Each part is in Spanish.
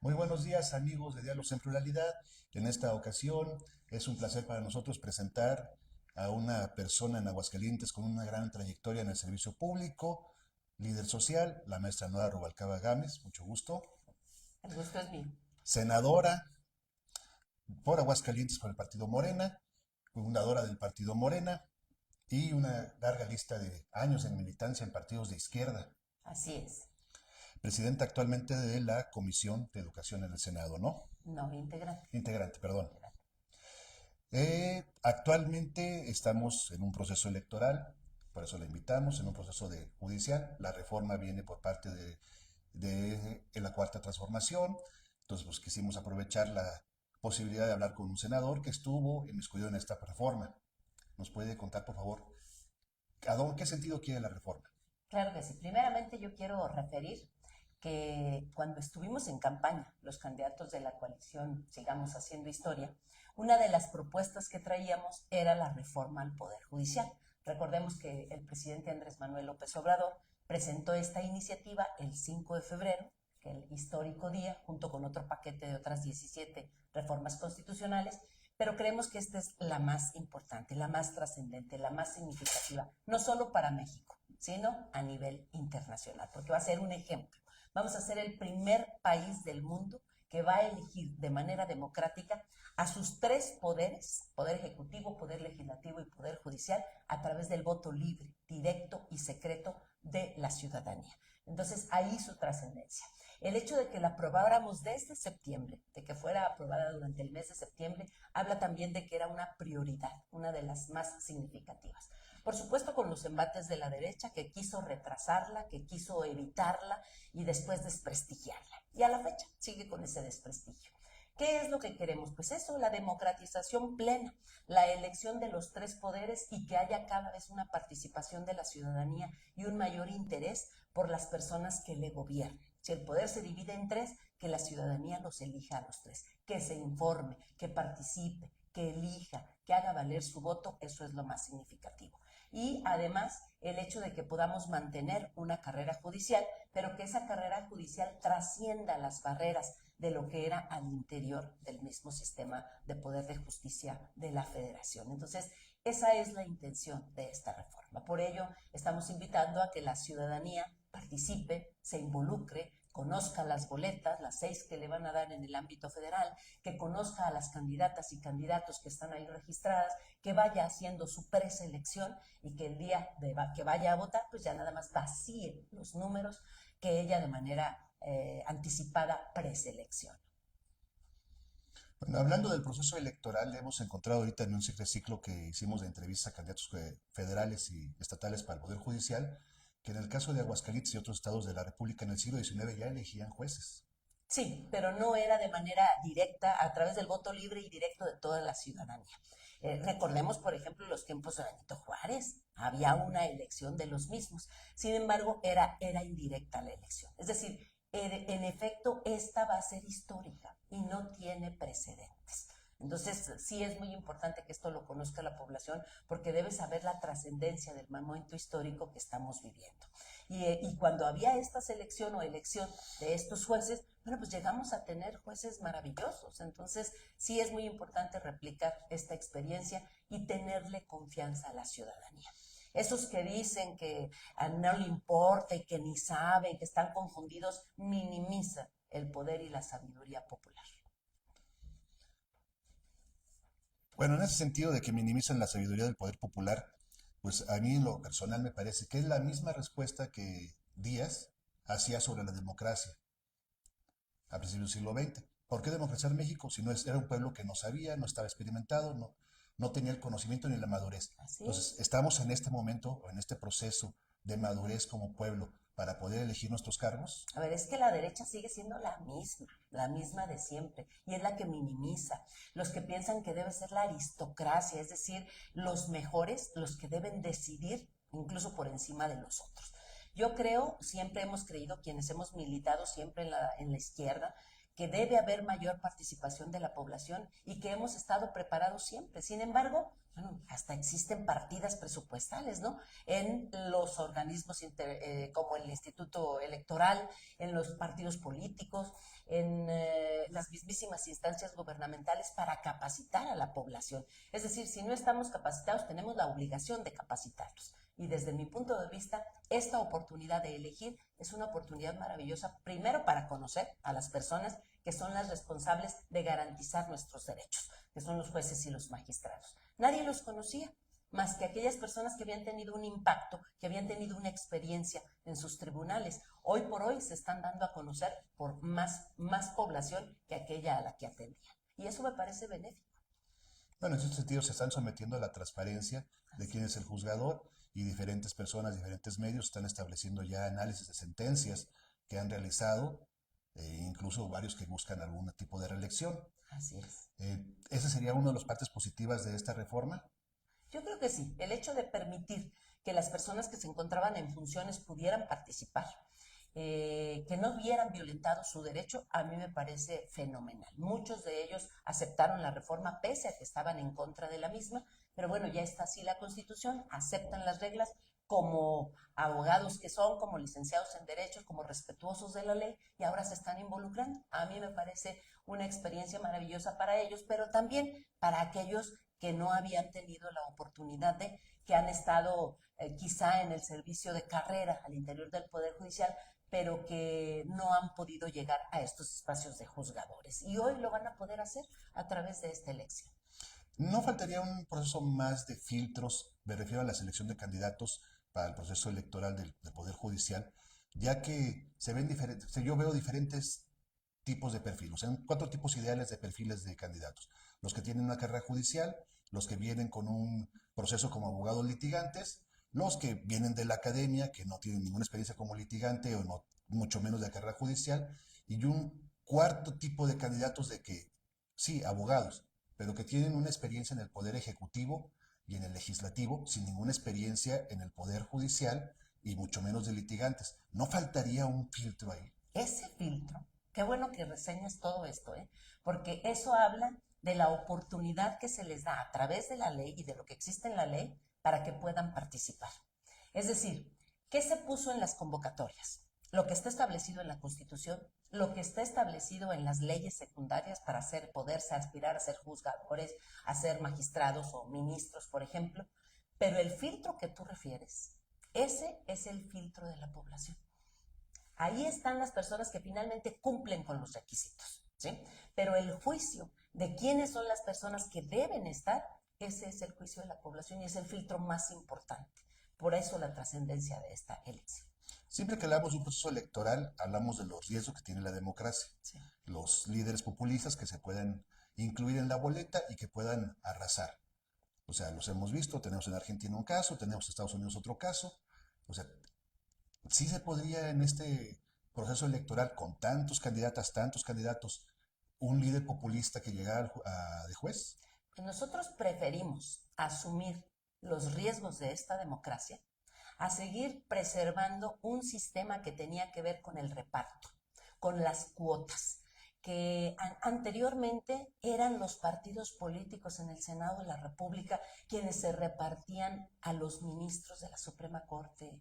Muy buenos días, amigos de Diálogos en Pluralidad. En esta ocasión es un placer para nosotros presentar a una persona en Aguascalientes con una gran trayectoria en el servicio público, líder social, la maestra Nora Rubalcaba Gámez, mucho gusto. El gusto es mío. Senadora por Aguascalientes por el partido Morena, fundadora del partido Morena y una larga lista de años en militancia en partidos de izquierda. Así es. Presidenta actualmente de la Comisión de Educación en el Senado, ¿no? No, integrante. Integrante, perdón. Actualmente estamos en un proceso electoral, por eso la invitamos, en un proceso de judicial. La reforma viene por parte de la Cuarta Transformación. Entonces, pues quisimos aprovechar la posibilidad de hablar con un senador que estuvo inmiscuido en esta reforma. ¿Nos puede contar, por favor, qué sentido quiere la reforma? Claro que sí. Primeramente yo quiero referir que cuando estuvimos en campaña, los candidatos de la coalición Sigamos Haciendo Historia, una de las propuestas que traíamos era la reforma al Poder Judicial. Recordemos que el presidente Andrés Manuel López Obrador presentó esta iniciativa el 5 de febrero, que el histórico día, junto con otro paquete de otras 17 reformas constitucionales, pero creemos que esta es la más importante, la más trascendente, la más significativa, no solo para México, sino a nivel internacional, porque va a ser un ejemplo. Vamos a ser el primer país del mundo que va a elegir de manera democrática a sus tres poderes, poder ejecutivo, poder legislativo y poder judicial, a través del voto libre, directo y secreto de la ciudadanía. Entonces, ahí su trascendencia. El hecho de que la aprobáramos desde septiembre, de que fuera aprobada durante el mes de septiembre, habla también de que era una prioridad, una de las más significativas. Por supuesto, con los embates de la derecha, que quiso retrasarla, que quiso evitarla y después desprestigiarla. Y a la fecha sigue con ese desprestigio. ¿Qué es lo que queremos? Pues eso, la democratización plena, la elección de los tres poderes y que haya cada vez una participación de la ciudadanía y un mayor interés por las personas que le gobiernan. Si el poder se divide en tres, que la ciudadanía los elija a los tres, que se informe, que participe, que elija, que haga valer su voto, eso es lo más significativo. Y además el hecho de que podamos mantener una carrera judicial, pero que esa carrera judicial trascienda las barreras de lo que era al interior del mismo sistema de poder de justicia de la federación. Entonces, esa es la intención de esta reforma. Por ello, estamos invitando a que la ciudadanía participe, se involucre, conozca las boletas, las 6 que le van a dar en el ámbito federal, que conozca a las candidatas y candidatos que están ahí registradas, que vaya haciendo su preselección y que el día que vaya a votar, pues ya nada más vacíe los números que ella de manera anticipada preselecciona. Bueno, hablando del proceso electoral, hemos encontrado ahorita en un ciclo que hicimos de entrevistas a candidatos federales y estatales para el Poder Judicial, que en el caso de Aguascalientes y otros estados de la República en el siglo XIX ya elegían jueces. Sí, pero no era de manera directa, a través del voto libre y directo de toda la ciudadanía. Recordemos, por ejemplo, los tiempos de Benito Juárez, había una elección de los mismos. Sin embargo, era indirecta la elección. Es decir, en efecto, esta va a ser histórica y no tiene precedentes. Entonces, sí es muy importante que esto lo conozca la población porque debe saber la trascendencia del momento histórico que estamos viviendo. Y cuando había esta selección o elección de estos jueces, bueno, pues llegamos a tener jueces maravillosos. Entonces, sí es muy importante replicar esta experiencia y tenerle confianza a la ciudadanía. Esos que dicen que no le importa y que ni saben, que están confundidos, minimizan el poder y la sabiduría popular. Bueno, en ese sentido de que minimizan la sabiduría del poder popular, pues a mí en lo personal me parece que es la misma respuesta que Díaz hacía sobre la democracia a principios del siglo XX. ¿Por qué democratizar México si no era un pueblo que no sabía, no estaba experimentado, no tenía el conocimiento ni la madurez? Así Entonces, es. estamos en este momento, o en este proceso de madurez como pueblo para poder elegir nuestros cargos. A ver, es que la derecha sigue siendo la misma de siempre, y es la que minimiza. Los que piensan que debe ser la aristocracia, es decir, los mejores, los que deben decidir incluso por encima de los otros. Yo creo, siempre hemos creído, quienes hemos militado siempre en la izquierda, que debe haber mayor participación de la población y que hemos estado preparados siempre. Sin embargo, bueno, hasta existen partidas presupuestales, ¿no? En los organismos como el Instituto Electoral, en los partidos políticos, en las mismísimas instancias gubernamentales para capacitar a la población. Es decir, si no estamos capacitados, tenemos la obligación de capacitarlos. Y desde mi punto de vista, esta oportunidad de elegir es una oportunidad maravillosa, primero para conocer a las personas que son las responsables de garantizar nuestros derechos, que son los jueces y los magistrados. Nadie los conocía, más que aquellas personas que habían tenido un impacto, que habían tenido una experiencia en sus tribunales. Hoy por hoy se están dando a conocer por más población que aquella a la que atendían. Y eso me parece benéfico. Bueno, en ese sentido se están sometiendo a la transparencia de quién es el juzgador y diferentes personas, diferentes medios están estableciendo ya análisis de sentencias que han realizado, incluso varios que buscan algún tipo de reelección. Así es. ¿Esa sería una de las partes positivas de esta reforma? Yo creo que sí. El hecho de permitir que las personas que se encontraban en funciones pudieran participar, que no vieran violentado su derecho, a mí me parece fenomenal. Muchos de ellos aceptaron la reforma pese a que estaban en contra de la misma, pero bueno, ya está así la Constitución, aceptan las reglas como abogados que son, como licenciados en Derecho, como respetuosos de la ley, y ahora se están involucrando. A mí me parece una experiencia maravillosa para ellos, pero también para aquellos que no habían tenido la oportunidad de, que han estado quizá en el servicio de carrera al interior del Poder Judicial, pero que no han podido llegar a estos espacios de juzgadores. Y hoy lo van a poder hacer a través de esta elección. ¿No faltaría un proceso más de filtros? Me refiero a la selección de candidatos para el proceso electoral del Poder Judicial, ya que se ven diferentes, yo veo diferentes tipos de perfiles, o sea, cuatro tipos ideales de perfiles de candidatos. Los que tienen una carrera judicial, los que vienen con un proceso como abogados litigantes, los que vienen de la academia, que no tienen ninguna experiencia como litigante o no, mucho menos de la carrera judicial, y un cuarto tipo de candidatos de que, sí, abogados, pero que tienen una experiencia en el poder ejecutivo y en el legislativo, sin ninguna experiencia en el poder judicial y mucho menos de litigantes. ¿No faltaría un filtro ahí? Ese filtro, qué bueno que reseñas todo esto, porque eso habla de la oportunidad que se les da a través de la ley y de lo que existe en la ley para que puedan participar. Es decir, ¿qué se puso en las convocatorias? Lo que está establecido en la Constitución, lo que está establecido en las leyes secundarias para poderse aspirar a ser juzgadores, a ser magistrados o ministros, por ejemplo. Pero el filtro que tú refieres, ese es el filtro de la población. Ahí están las personas que finalmente cumplen con los requisitos, ¿sí? Pero el juicio de quiénes son las personas que deben estar, ese es el juicio de la población y es el filtro más importante. Por eso la trascendencia de esta elección. Siempre que hablamos de un proceso electoral, hablamos de los riesgos que tiene la democracia. Sí. Los líderes populistas que se pueden incluir en la boleta y que puedan arrasar. O sea, los hemos visto, tenemos en Argentina un caso, tenemos en Estados Unidos otro caso. O sea, sí se podría en este proceso electoral con tantos candidatos, un líder populista que llegara de juez. Pues nosotros preferimos asumir los riesgos de esta democracia a seguir preservando un sistema que tenía que ver con el reparto, con las cuotas, que anteriormente eran los partidos políticos en el Senado de la República quienes se repartían a los ministros de la Suprema Corte.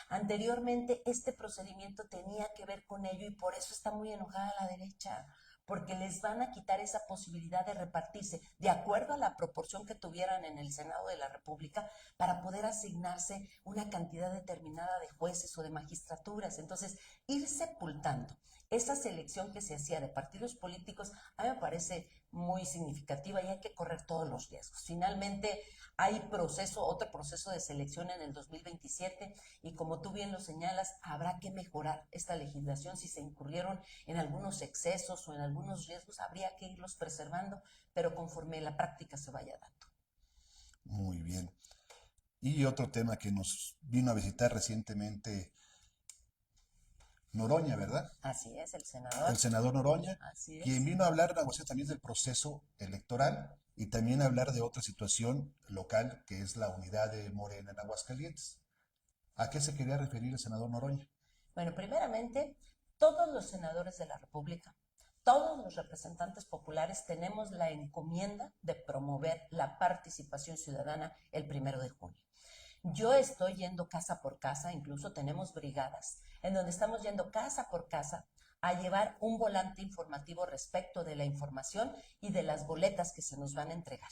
Anteriormente este procedimiento tenía que ver con ello y por eso está muy enojada la derecha, porque les van a quitar esa posibilidad de repartirse de acuerdo a la proporción que tuvieran en el Senado de la República para poder asignarse una cantidad determinada de jueces o de magistraturas. Entonces, ir sepultando esa selección que se hacía de partidos políticos a mí me parece muy significativa y hay que correr todos los riesgos. Finalmente, hay otro proceso de selección en el 2027 y como tú bien lo señalas, habrá que mejorar esta legislación. Si se incurrieron en algunos excesos o en algunos riesgos, habría que irlos preservando, pero conforme la práctica se vaya dando. Muy bien. Y otro tema que nos vino a visitar recientemente Noroña, ¿verdad? Así es, el senador. El senador Noroña, Así quien es. vino a hablar, negociar también del proceso electoral y también a hablar de otra situación local que es la unidad de Morena en Aguascalientes. ¿A qué se quería referir el senador Noroña? Bueno, primeramente, todos los senadores de la República, todos los representantes populares tenemos la encomienda de promover la participación ciudadana el 1 de junio. Yo estoy yendo casa por casa, incluso tenemos brigadas en donde estamos yendo casa por casa a llevar un volante informativo respecto de la información y de las boletas que se nos van a entregar.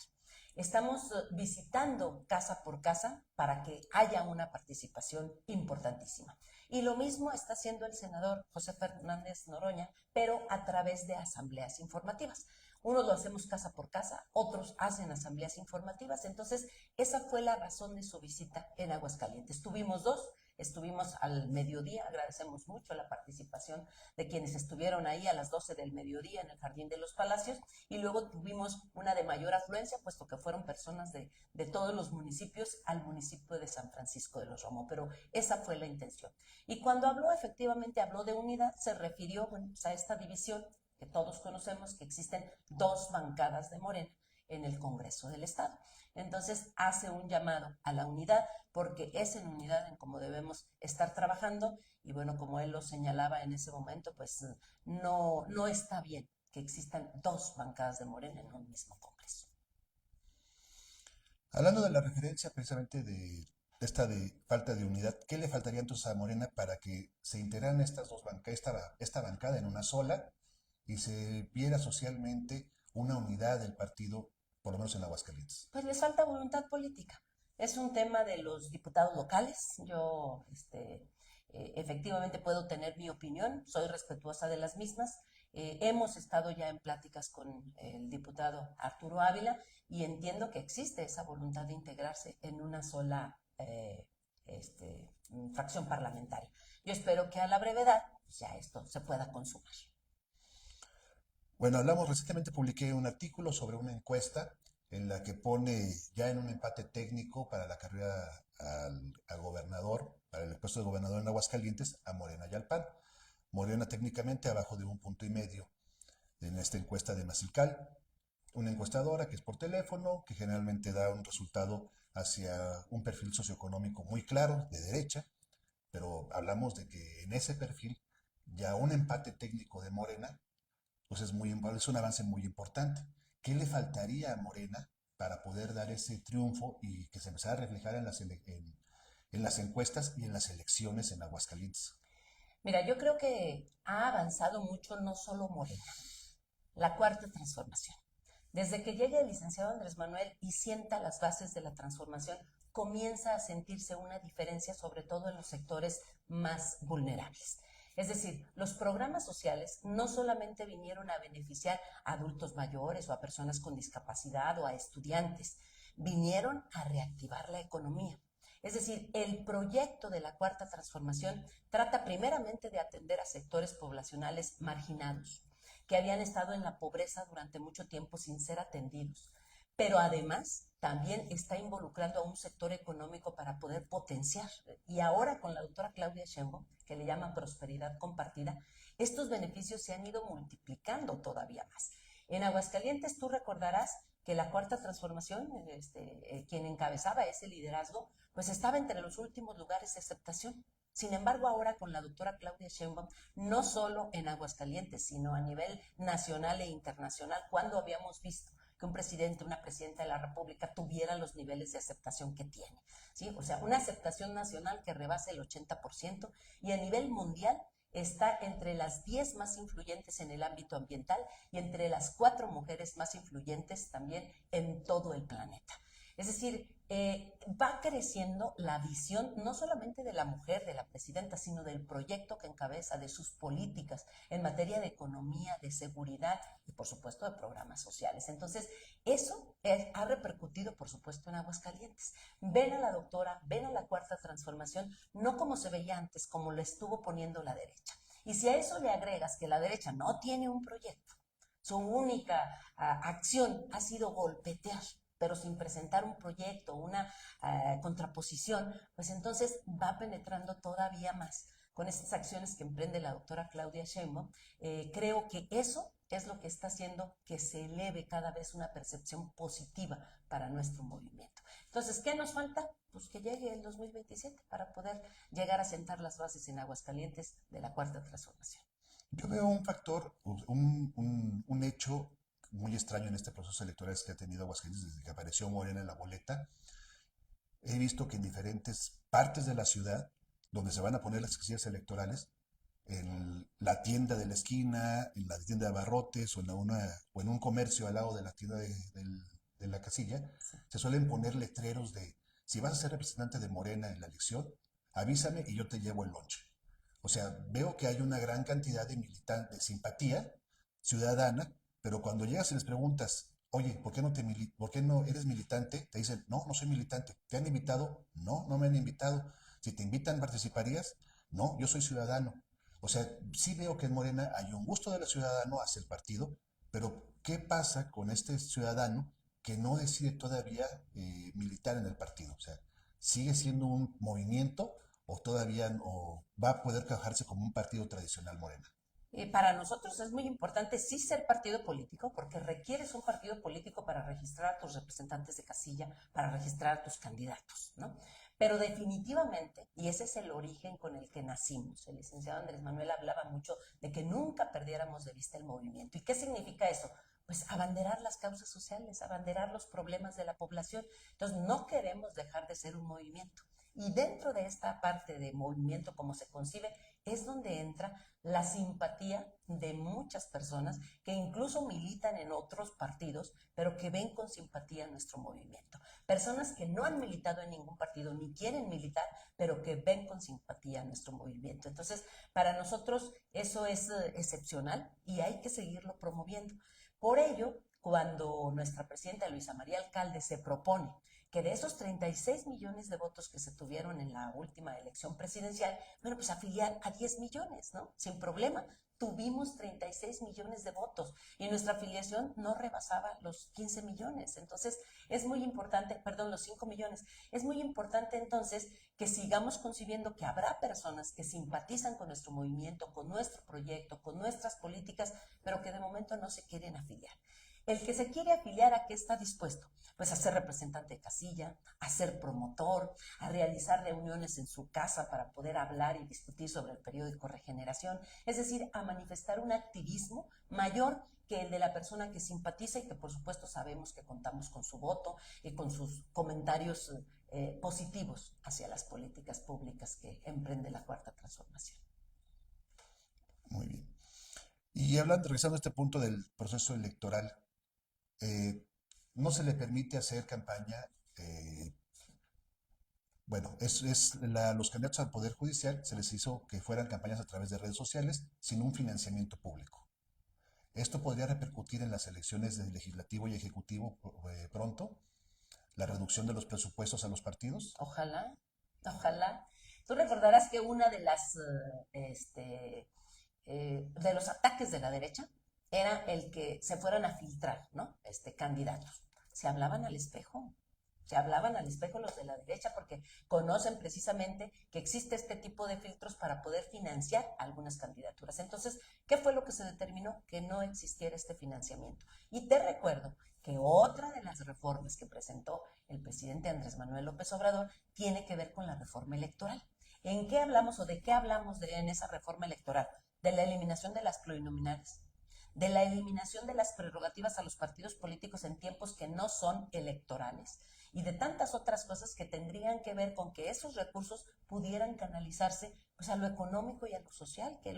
Estamos visitando casa por casa para que haya una participación importantísima. Y lo mismo está haciendo el senador José Fernández Noroña, pero a través de asambleas informativas. Unos lo hacemos casa por casa, otros hacen asambleas informativas. Entonces, esa fue la razón de su visita en Aguascalientes. Tuvimos dos. Estuvimos al mediodía, agradecemos mucho la participación de quienes estuvieron ahí a las 12 del mediodía en el Jardín de los Palacios, y luego tuvimos una de mayor afluencia, puesto que fueron personas de todos los municipios al municipio de San Francisco de los Romo, pero esa fue la intención. Y cuando habló, efectivamente habló de unidad, se refirió, bueno, pues a esta división que todos conocemos, que existen dos bancadas de Morena en el Congreso del Estado. Entonces hace un llamado a la unidad, porque es en unidad en cómo debemos estar trabajando, y bueno, como él lo señalaba en ese momento, pues no está bien que existan dos bancadas de Morena en un mismo Congreso. Hablando de la referencia precisamente de esta de falta de unidad, ¿qué le faltaría entonces a Morena para que se integraran estas dos bancadas, esta bancada en una sola y se viera socialmente una unidad del partido, por lo menos en Aguascalientes? Pues les falta voluntad política. Es un tema de los diputados locales. Yo, efectivamente puedo tener mi opinión, soy respetuosa de las mismas. Hemos estado ya en pláticas con el diputado Arturo Ávila y entiendo que existe esa voluntad de integrarse en una sola fracción parlamentaria. Yo espero que a la brevedad pues, ya esto se pueda consumar. Bueno, recientemente publiqué un artículo sobre una encuesta en la que pone ya en un empate técnico para la carrera al gobernador, para el puesto de gobernador en Aguascalientes, a Morena y al PAN. Morena técnicamente abajo de 1,5 puntos en esta encuesta de Masilcal, una encuestadora que es por teléfono, que generalmente da un resultado hacia un perfil socioeconómico muy claro, de derecha, pero hablamos de que en ese perfil ya un empate técnico de Morena pues es un avance muy importante. ¿Qué le faltaría a Morena para poder dar ese triunfo y que se empezara a reflejar en las encuestas y en las elecciones en Aguascalientes? Mira, yo creo que ha avanzado mucho no solo Morena, la cuarta transformación. Desde que llega el licenciado Andrés Manuel y sienta las bases de la transformación, comienza a sentirse una diferencia, sobre todo en los sectores más vulnerables. Es decir, los programas sociales no solamente vinieron a beneficiar a adultos mayores o a personas con discapacidad o a estudiantes, vinieron a reactivar la economía. Es decir, el proyecto de la Cuarta Transformación trata primeramente de atender a sectores poblacionales marginados, que habían estado en la pobreza durante mucho tiempo sin ser atendidos. Pero además también está involucrando a un sector económico para poder potenciar. Y ahora con la doctora Claudia Sheinbaum, que le llama prosperidad compartida, estos beneficios se han ido multiplicando todavía más. En Aguascalientes tú recordarás que la Cuarta Transformación, quien encabezaba ese liderazgo, pues estaba entre los últimos lugares de aceptación. Sin embargo, ahora con la doctora Claudia Sheinbaum, no solo en Aguascalientes, sino a nivel nacional e internacional, cuando habíamos visto que un presidente, una presidenta de la República tuviera los niveles de aceptación que tiene, ¿sí? O sea, una aceptación nacional que rebasa el 80% y a nivel mundial está entre las 10 más influyentes en el ámbito ambiental y entre las 4 mujeres más influyentes también en todo el planeta. Es decir, va creciendo la visión no solamente de la mujer, de la presidenta, sino del proyecto que encabeza, de sus políticas en materia de economía, de seguridad y por supuesto de programas sociales. Entonces, eso ha repercutido por supuesto en Aguascalientes. Ven a la doctora, ven a la Cuarta Transformación, no como se veía antes, como lo estuvo poniendo la derecha. Y si a eso le agregas que la derecha no tiene un proyecto, su única acción ha sido golpetear, pero sin presentar un proyecto, una contraposición, pues entonces va penetrando todavía más con estas acciones que emprende la doctora Claudia Sheinbaum. Creo que eso es lo que está haciendo que se eleve cada vez una percepción positiva para nuestro movimiento. Entonces, ¿qué nos falta? Pues que llegue el 2027 para poder llegar a sentar las bases en Aguascalientes de la Cuarta Transformación. Yo veo un factor, un hecho muy extraño en este proceso electoral que ha tenido Aguascalientes desde que apareció Morena en la boleta. He visto que en diferentes partes de la ciudad, donde se van a poner las casillas electorales, en la tienda de la esquina, en la tienda de abarrotes o en un comercio al lado de la tienda de la casilla, Sí. se suelen poner letreros de, si vas a ser representante de Morena en la elección, avísame y yo te llevo el lonche. O sea, veo que hay una gran cantidad de militantes, de simpatía ciudadana, pero cuando llegas y les preguntas, oye, ¿por qué no eres militante? Te dicen, no, no soy militante. ¿Te han invitado? No, no me han invitado. Si te invitan, ¿participarías? No, yo soy ciudadano. O sea, sí veo que en Morena hay un gusto de los ciudadanos hacia el partido, pero ¿qué pasa con este ciudadano que no decide todavía militar en el partido? O sea, ¿sigue siendo un movimiento o todavía va a poder trabajarse como un partido tradicional Morena? Para nosotros es muy importante sí ser partido político, porque requieres un partido político para registrar a tus representantes de casilla, para registrar a tus candidatos, ¿no? Pero definitivamente, y ese es el origen con el que nacimos, el licenciado Andrés Manuel hablaba mucho de que nunca perdiéramos de vista el movimiento. ¿Y qué significa eso? Pues abanderar las causas sociales, abanderar los problemas de la población. Entonces, no queremos dejar de ser un movimiento. Y dentro de esta parte de movimiento, como se concibe, es donde entra la simpatía de muchas personas que incluso militan en otros partidos, pero que ven con simpatía nuestro movimiento. Personas que no han militado en ningún partido ni quieren militar, pero que ven con simpatía nuestro movimiento. Entonces, para nosotros eso es excepcional y hay que seguirlo promoviendo. Por ello, cuando nuestra presidenta Luisa María Alcalde se propone que de esos 36 millones de votos que se tuvieron en la última elección presidencial, bueno, pues afiliar a 10 millones, ¿no? Sin problema. Tuvimos 36 millones de votos y nuestra afiliación no rebasaba los 15 millones. Entonces, es muy importante, perdón, los 5 millones. Es muy importante entonces que sigamos concibiendo que habrá personas que simpatizan con nuestro movimiento, con nuestro proyecto, con nuestras políticas, pero que de momento no se quieren afiliar. El que se quiere afiliar, ¿a qué está dispuesto? Pues a ser representante de casilla, a ser promotor, a realizar reuniones en su casa para poder hablar y discutir sobre el periódico Regeneración, es decir, a manifestar un activismo mayor que el de la persona que simpatiza y que por supuesto sabemos que contamos con su voto y con sus comentarios positivos hacia las políticas públicas que emprende la Cuarta Transformación. Muy bien. Y hablando, regresando a este punto del proceso electoral, eh, no se le permite hacer campaña, eh, bueno, los candidatos al Poder Judicial se les hizo que fueran campañas a través de redes sociales sin un financiamiento público. Esto podría repercutir en las elecciones del legislativo y ejecutivo pronto, la reducción de los presupuestos a los partidos. Ojalá, ojalá. Tú recordarás que una de de los ataques de la derecha era el que se fueran a filtrar, ¿no? Candidatos. Se hablaban al espejo, se hablaban al espejo los de la derecha porque conocen precisamente que existe este tipo de filtros para poder financiar algunas candidaturas. Entonces, ¿qué fue lo que se determinó? Que no existiera este financiamiento. Y te recuerdo que otra de las reformas que presentó el presidente Andrés Manuel López Obrador tiene que ver con la reforma electoral. ¿En qué hablamos o de qué hablamos en esa reforma electoral? De la eliminación de las plurinominales, de la eliminación de las prerrogativas a los partidos políticos en tiempos que no son electorales y de tantas otras cosas que tendrían que ver con que esos recursos pudieran canalizarse pues a lo económico y a lo social, que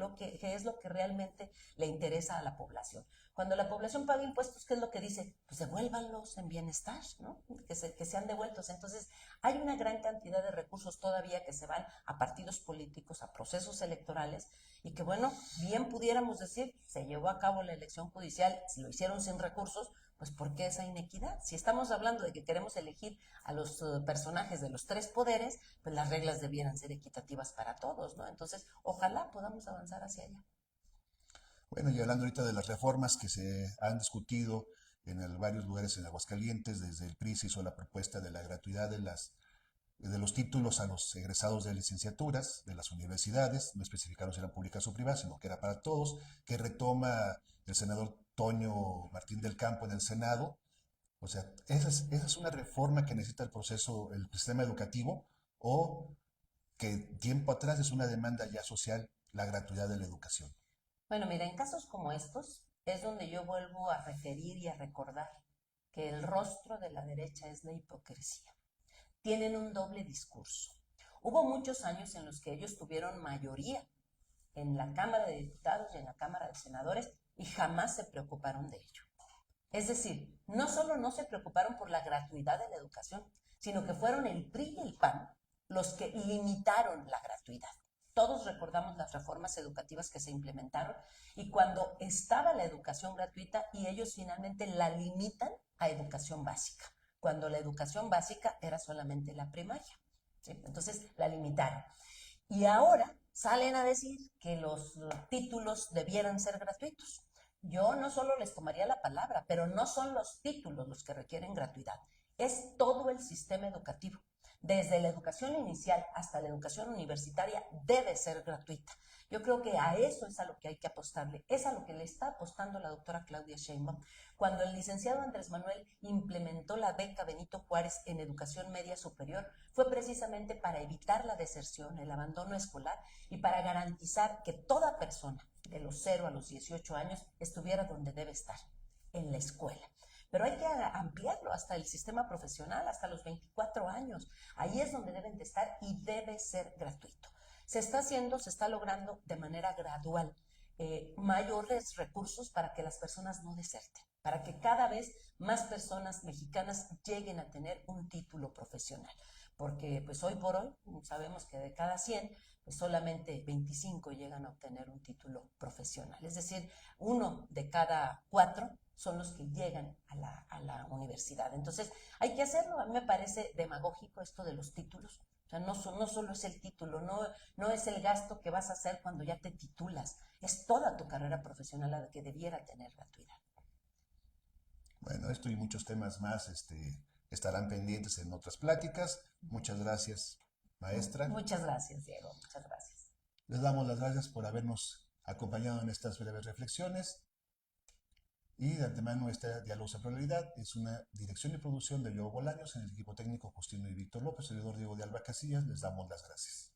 es lo que realmente le interesa a la población. Cuando la población paga impuestos, ¿qué es lo que dice? Pues devuélvanlos en bienestar, ¿no? Que sean devueltos. Entonces, hay una gran cantidad de recursos todavía que se van a partidos políticos, a procesos electorales, y que bueno, bien pudiéramos decir, se llevó a cabo la elección judicial, si lo hicieron sin recursos, pues ¿por qué esa inequidad? Si estamos hablando de que queremos elegir a los personajes de los tres poderes, pues las reglas debieran ser equitativas para todos, ¿no? Entonces, ojalá podamos avanzar hacia allá. Bueno, y hablando ahorita de las reformas que se han discutido en varios lugares en Aguascalientes, desde el PRI se hizo la propuesta de la gratuidad de los títulos a los egresados de licenciaturas de las universidades, no especificaron si eran públicas o privadas, sino que era para todos, que retoma el senador Toño Martín del Campo en el Senado. O sea, esa es una reforma que necesita el proceso, el sistema educativo, o que tiempo atrás es una demanda ya social, la gratuidad de la educación. Bueno, mira, en casos como estos es donde yo vuelvo a referir y a recordar que el rostro de la derecha es la hipocresía. Tienen un doble discurso. Hubo muchos años en los que ellos tuvieron mayoría en la Cámara de Diputados y en la Cámara de Senadores y jamás se preocuparon de ello. Es decir, no solo no se preocuparon por la gratuidad de la educación, sino que fueron el PRI y el PAN los que limitaron la gratuidad. Todos recordamos las reformas educativas que se implementaron y cuando estaba la educación gratuita y ellos finalmente la limitan a educación básica, cuando la educación básica era solamente la primaria. ¿Sí? Entonces la limitaron. Y ahora salen a decir que los títulos debieran ser gratuitos. Yo no solo les tomaría la palabra, pero no son los títulos los que requieren gratuidad, es todo el sistema educativo. Desde la educación inicial hasta la educación universitaria debe ser gratuita. Yo creo que a eso es a lo que hay que apostarle, es a lo que le está apostando la doctora Claudia Sheinbaum. Cuando el licenciado Andrés Manuel implementó la beca Benito Juárez en educación media superior, fue precisamente para evitar la deserción, el abandono escolar y para garantizar que toda persona de los 0 a los 18 años estuviera donde debe estar, en la escuela. Pero hay que ampliarlo hasta el sistema profesional, hasta los 24 años. Ahí es donde deben de estar y debe ser gratuito. Se está haciendo, se está logrando de manera gradual mayores recursos para que las personas no deserten, para que cada vez más personas mexicanas lleguen a tener un título profesional. Porque pues hoy por hoy sabemos que de cada 100, pues solamente 25 llegan a obtener un título profesional. Es decir, 1 de cada 4 son los que llegan a la universidad. Entonces, hay que hacerlo. A mí me parece demagógico esto de los títulos. O sea, no solo es el título, no es el gasto que vas a hacer cuando ya te titulas. Es toda tu carrera profesional la que debiera tener gratuidad. Bueno, esto y muchos temas más estarán pendientes en otras pláticas. Muchas gracias, maestra. Muchas gracias, Diego. Muchas gracias. Les damos las gracias por habernos acompañado en estas breves reflexiones. Y de antemano, esta Diálogos en Pluralidad es una dirección y producción de Diego Bolaños, en el equipo técnico Justino y Víctor López, servidor Diego de Alba Casillas. Les damos las gracias.